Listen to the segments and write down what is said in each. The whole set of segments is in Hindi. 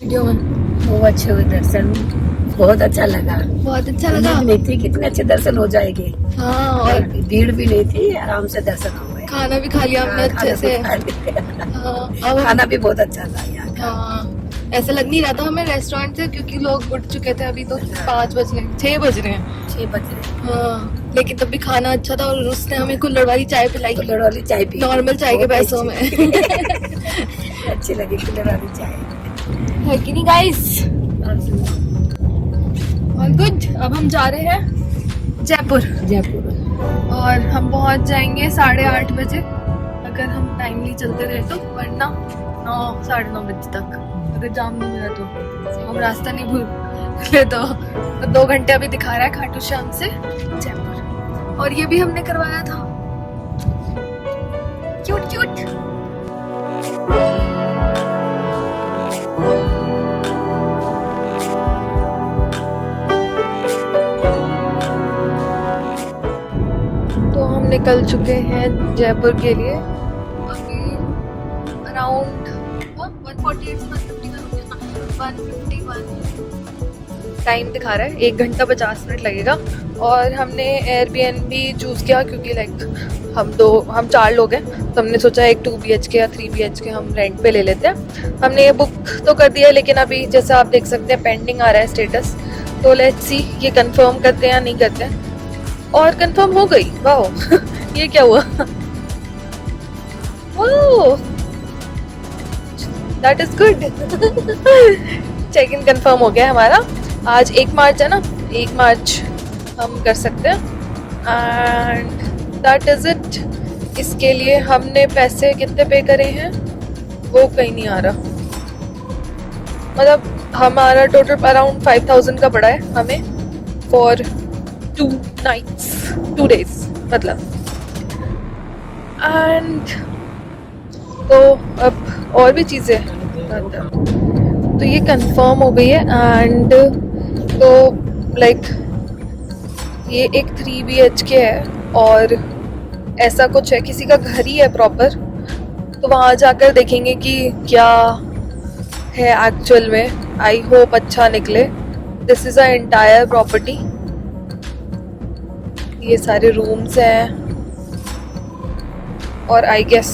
वीडियो में बहुत अच्छे हुए दर्शन, बहुत अच्छा लगा। बहुत अच्छा लगा। उम्मीद नहीं थी कितने अच्छे दर्शन हो जाएंगे। हाँ, और भीड़ भी नहीं थी, आराम से दर्शन हो गए। खाना भी खा लिया हमने अच्छे से। हाँ, अब खाना भी बहुत अच्छा था यहाँ का। हाँ, ऐसा लग नहीं रहा था हमें रेस्टोरेंट से, क्योंकि लोग उठ चुके थे। अभी तो 5 बज रहे हैं, 6 बज रहे हैं। 6 बजे हाँ, लेकिन तब भी खाना अच्छा था और उसने हमें कुल्हड़ वाली चाय पिलाई, कुल्हड़ वाली चाय पी, नॉर्मल चाय के बहुत पैसों में। अच्छी लगी कुल्हड़ वाली चाय। है कि नहीं गाइस? और गुड, अब हम जा रहे हैं जयपुर जयपुर और हम पहुंच जाएंगे 8:30 बजे, अगर हम टाइमली चलते रहे तो, वरना 9 साढ़े 9 बजे तक, अगर जाम नहीं मिला तो। हम रास्ता नहीं भूले तो 2 घंटे अभी दिखा रहा है खाटू श्याम से जयपुर, और ये भी हमने करवाया था। Cute cute. तो हम निकल चुके हैं जयपुर के लिए। अभी अराउंड 148 151 टाइम दिखा रहा है, 1 घंटा 50 मिनट लगेगा। और हमने एयरबीएनबी चूज़ किया क्योंकि लाइक हम 4 लोग हैं, तो हमने सोचा एक 2 BHK या 3 BHK हम रेंट पे ले लेते हैं। हमने ये बुक तो कर दिया है, लेकिन अभी जैसा आप देख सकते हैं पेंडिंग आ रहा है स्टेटस। तो लेट्स सी ये कंफर्म करते हैं या नहीं करते हैं। और कंफर्म हो गई, वाह। ये क्या हुआ? That is good. Check in confirm हो गया हमारा। आज 1 मार्च है ना, 1 मार्च हम कर सकते हैं। And that is it. इसके लिए हमने पैसे कितने पे करे हैं वो कहीं नहीं आ रहा, मतलब हमारा टोटल अराउंड 5000 का पड़ा है हमें फॉर 2 nights 2 days मतलब। एंड तो अब और भी चीज़ें, तो ये कंफर्म हो गई है। एंड तो लाइक ये एक 3 BHK है और ऐसा कुछ है, किसी का घर ही है प्रॉपर। तो वहाँ जाकर देखेंगे कि क्या है एक्चुअल में। आई होप अच्छा निकले। This is a entire property, ये सारे रूम्स हैं। और आई गेस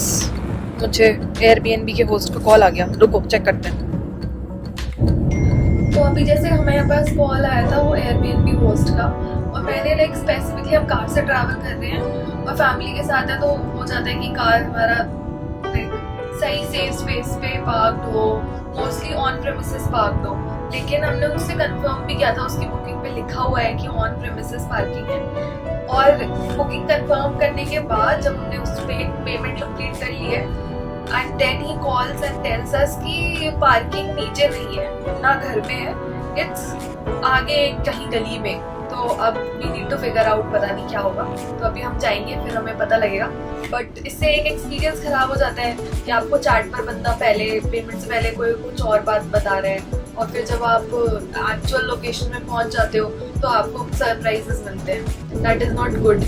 मुझे एयरबीएनबी के होस्ट का कॉल आ गया, रुको चेक करते हैं। तो अभी जैसे हमारे पास कॉल आया था वो एयरबीएनबी होस्ट का, और मैंने लाइक स्पेसिफिकली हम कार से ट्रैवल कर रहे हैं और फैमिली के साथ है, तो हो जाता है कि कार हमारा सही सेफ स्पेस पे पार्क्ड हो, मोस्टली ऑन प्रेमिसेस पार्क्ड हो। लेकिन हमने उससे कंफर्म भी किया था, उसकी बुकिंग पे लिखा हुआ है कि ऑन प्रेमिसेस पार्किंग है। और बुकिंग कंफर्म करने के बाद जब हमने उस पे पेमेंट कंप्लीट कर ली है, and then he calls and tells us कि पार्किंग नीचे नहीं है, ना घर में है, इट्स आगे कहीं गली में। तो अब we need to figure out, पता नहीं क्या होगा। तो अभी हम जाएंगे, फिर हमें पता लगेगा। बट इससे एक एक्सपीरियंस खराब हो जाता है कि आपको चैट पर बंदा पहले पेमेंट से पहले कोई कुछ और बात बता रहे हैं, और फिर जब आप एक्चुअल लोकेशन में पहुंच जाते हो तो आपको सरप्राइजेस मिलते हैं। That is not good.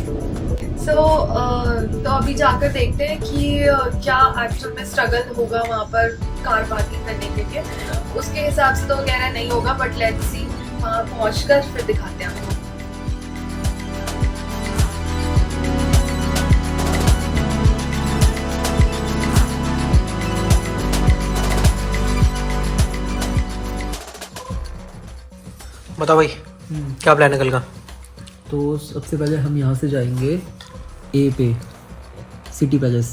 So तो अभी जाकर देखते हैं कि क्या एक्चुअल में स्ट्रगल होगा वहाँ पर कार पार्किंग करने के लिए। उसके हिसाब से तो कह रहा है नहीं होगा, बट लेट्स सी, वहाँ पहुँचकर फिर दिखाते हैं आपको। बताओ भाई, क्या प्लान है कल का? तो सबसे पहले हम यहाँ से जाएंगे ए पे, सिटी पैलेस।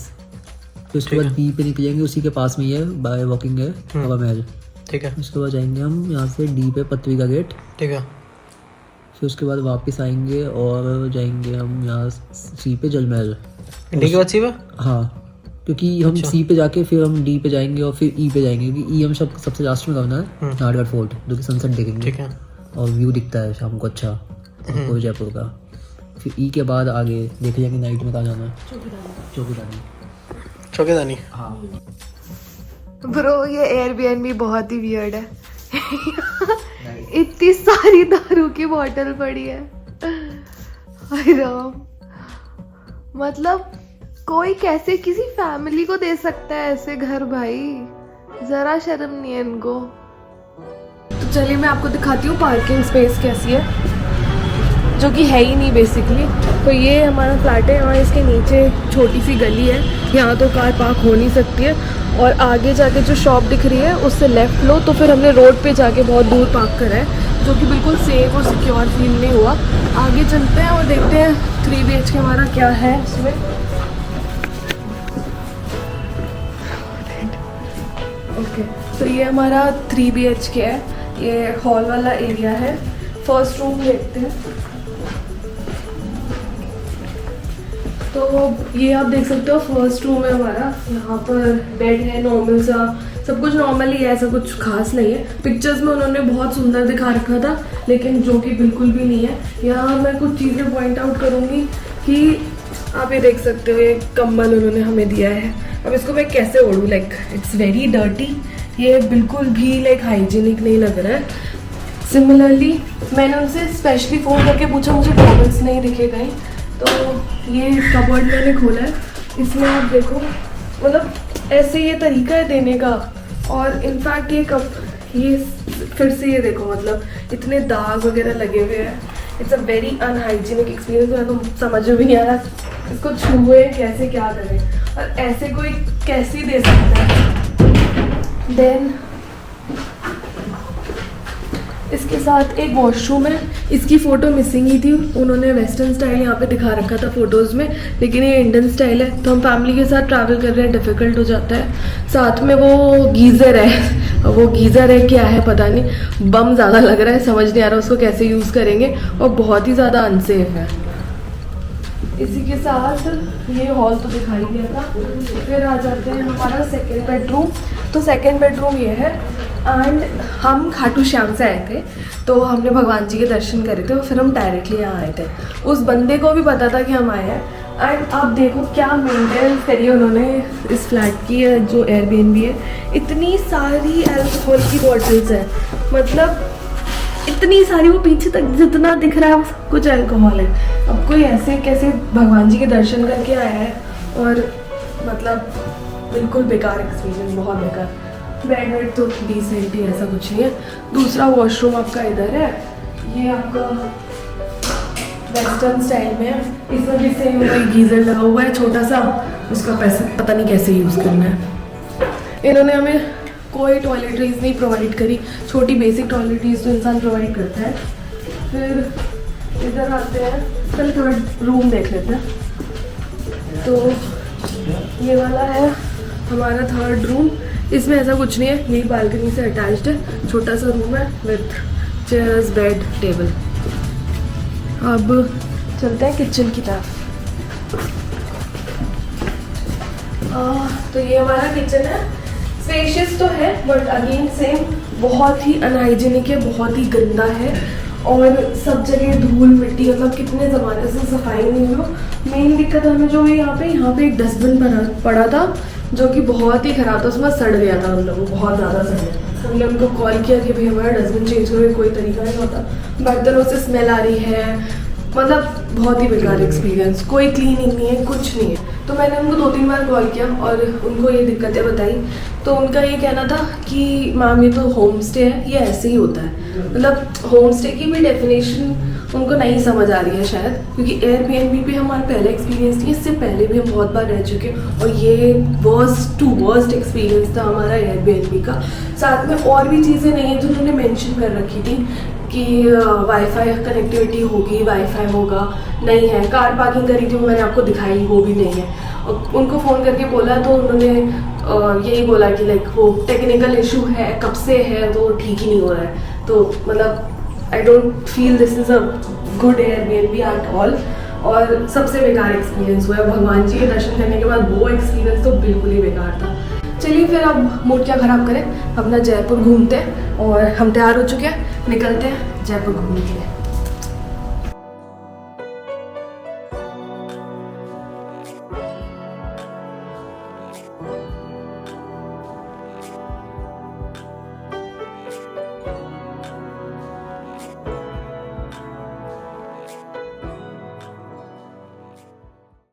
तो उसके बाद बी पे निकलेंगे, उसी के पास में ही है, बाय वॉकिंग है हवा महल। ठीक है। उसके बाद जाएंगे हम यहाँ से डी पे, पृथ्वी का गेट। ठीक है। फिर उसके बाद वापस आएंगे और जाएंगे हम यहाँ सी पे, जल महल। डी के बाद सी पे? हाँ, क्योंकि हम सी पे जाके फिर हम डी पे जाएंगे और फिर ई पे जाएंगे, क्योंकि ई हम सबसे लास्ट में करना है, नाहरगढ़ फोर्ट, जो कि सनसेट देखेंगे। ठीक है। और व्यू दिखता है शाम को अच्छा पूरे जयपुर का। फिर ई के बाद आगे देखे जाएंगे नाइट में कहाँ जाना है, चौकीदानी। चौकीदानी? हाँ। ब्रो ये एयरबीएनबी बहुत ही वियर्ड है। इतनी सारी दारू की बोतल पड़ी है, हाय राम। मतलब कोई कैसे किसी फैमिली को दे सकता है ऐसे घर भाई? जरा शर्म नहीं है इनको। तो चलिए मैं आपको दिखाती हूँ पार्किंग स्पेस कैसी है, जो कि है ही नहीं बेसिकली। तो ये हमारा फ्लैट है, यहाँ इसके नीचे छोटी सी गली है, यहाँ तो कार पार्क हो नहीं सकती है। और आगे जाके जो शॉप दिख रही है उससे लेफ़्ट लो तो फिर हमने रोड पे जाके बहुत दूर पार्क करा है, जो कि बिल्कुल सेफ और सिक्योर फील नहीं हुआ। आगे चलते हैं और देखते हैं 3 BHK हमारा क्या है उसमें। ओके, तो ये हमारा 3 BHK है, ये हॉल वाला एरिया है। फर्स्ट रूम देखते हैं। तो ये आप देख सकते हो फर्स्ट रूम है हमारा। यहाँ पर बेड है नॉर्मल सा, सब कुछ नॉर्मल ही है, ऐसा कुछ खास नहीं है। पिक्चर्स में उन्होंने बहुत सुंदर दिखा रखा था, लेकिन जो कि बिल्कुल भी नहीं है। यहाँ मैं कुछ चीज़ें पॉइंट आउट करूँगी कि आप ये देख सकते हो, ये कंबल उन्होंने हमें दिया है। अब इसको मैं कैसे ओढ़ूँ, लाइक इट्स वेरी डर्टी, ये बिल्कुल भी लाइक हाइजीनिक नहीं लग रहा है। सिमिलरली मैंने उनसे स्पेशली फ़ोन करके पूछा, मुझे टॉवल्स नहीं दिखे कहीं। तो ये कबर्ड मैंने खोला है, इसमें आप देखो मतलब ऐसे ये तरीका है देने का। और इनफैक्ट ये फिर से ये देखो मतलब इतने दाग वगैरह लगे हुए हैं। It's a very unhygienic experience. मैं तो समझ में नहीं आ रहा इसको छुए कैसे क्या करें, और ऐसे कोई कैसे दे सकता है। देन इसके साथ एक वॉशरूम है, इसकी फ़ोटो मिसिंग ही थी। उन्होंने वेस्टर्न स्टाइल यहाँ पे दिखा रखा था फ़ोटोज़ में, लेकिन ये इंडियन स्टाइल है। तो हम फैमिली के साथ ट्रैवल कर रहे हैं, डिफ़िकल्ट हो जाता है। साथ में वो गीज़र है, वो गीज़र है क्या है पता नहीं, बम ज़्यादा लग रहा है, समझ नहीं आ रहा उसको कैसे यूज़ करेंगे, और बहुत ही ज़्यादा अनसेफ है। इसी के साथ ये हॉल तो दिखाई दिया था। फिर आ जाते हैं हमारा सेकेंड बेडरूम। तो सेकेंड बेडरूम ये है, एंड हम खाटू श्याम से आए थे, तो हमने भगवान जी के दर्शन करे थे, और फिर हम डायरेक्टली यहाँ आए थे। उस बंदे को भी पता था कि हम आए हैं। एंड आप देखो क्या मेंटेनेंस करी है उन्होंने इस फ्लैट की, जो एयरबीएनबी है। इतनी सारी अल्कोहल की बॉटल्स हैं, मतलब इतनी सारी, वो पीछे तक जितना दिख रहा है वो सब कुछ अल्कोहल है। अब कोई ऐसे कैसे भगवान जी के दर्शन करके आया है, और मतलब बिल्कुल बेकार एक्सपीरियंस, बहुत बेकार। बेड वेड तो डिसेंट ही, ऐसा कुछ नहीं है। दूसरा वॉशरूम आपका इधर है, ये आपका वेस्टर्न स्टाइल में है। इसमें भी सेम वही गीज़र लगा हुआ है छोटा सा, उसका पैसा पता नहीं कैसे यूज़ करना है। इन्होंने हमें कोई टॉयलेटरीज नहीं प्रोवाइड करी, छोटी बेसिक टॉयलेटरीज तो इंसान प्रोवाइड करता है। फिर इधर आते हैं, पहले थोड़ा रूम देख लेते हैं। तो ये वाला है हमारा थर्ड रूम। इसमें ऐसा कुछ नहीं है, यही बालकनी से अटैच्ड है, छोटा सा रूम है विथ चेयर्स, बेड, टेबल। अब चलते हैं किचन की तरफ। तो ये हमारा किचन है, स्पेशियस तो है बट अगेन सेम बहुत ही अनहाइजीनिक है, बहुत ही गंदा है, और सब जगह धूल मिट्टी, मतलब कितने ज़माने से सफाई नहीं हुई। मेन दिक्कत हमें जो है यहाँ पे एक डस्टबिन पड़ा था, जो कि बहुत ही ख़राब था, उसमें सड़ गया था, उन लोगों को बहुत ज़्यादा सड़ गया। हमने उनको कॉल किया कि भाई हमारा डस्टबिन चेंज करो, कोई तरीका नहीं होता। बर्तनों से स्मेल आ रही है, मतलब बहुत ही बेकार एक्सपीरियंस, कोई क्लीनिंग नहीं है, कुछ नहीं है। तो मैंने उनको 2-3 बार कॉल किया और उनको ये दिक्कतें बताई, तो उनका ये कहना था कि मैम ये तो होम स्टे है, ये ऐसे ही होता है। मतलब होम स्टे की भी डेफिनेशन उनको नहीं समझ आ रही है शायद, क्योंकि एयरबीएनबी पे हमारा पहले एक्सपीरियंस नहीं, इससे पहले भी हम बहुत बार रह चुके हैं, और ये वर्स्ट एक्सपीरियंस था हमारा एयरबीएनबी का। साथ में और भी चीज़ें नहीं हैं जो उन्होंने मेंशन कर रखी थी कि वाईफाई कनेक्टिविटी होगी, वाईफाई होगा, नहीं है। कार पार्किंग करी थी वो मैंने आपको दिखाई, वो भी नहीं है। और उनको फ़ोन करके बोला तो उन्होंने यही बोला कि लाइक वो टेक्निकल इशू है, कब से है, वो ठीक ही नहीं हो रहा है। तो मतलब I don't feel this is a good Airbnb at all, और सबसे बेकार एक्सपीरियंस हुआ है। भगवान जी के दर्शन करने के बाद वो एक्सपीरियंस तो बिल्कुल ही बेकार था। चलिए फिर अब मूड क्या ख़राब करें, अपना जयपुर घूमते हैं, और हम तैयार हो चुके हैं, निकलते हैं जयपुर घूमने के लिए।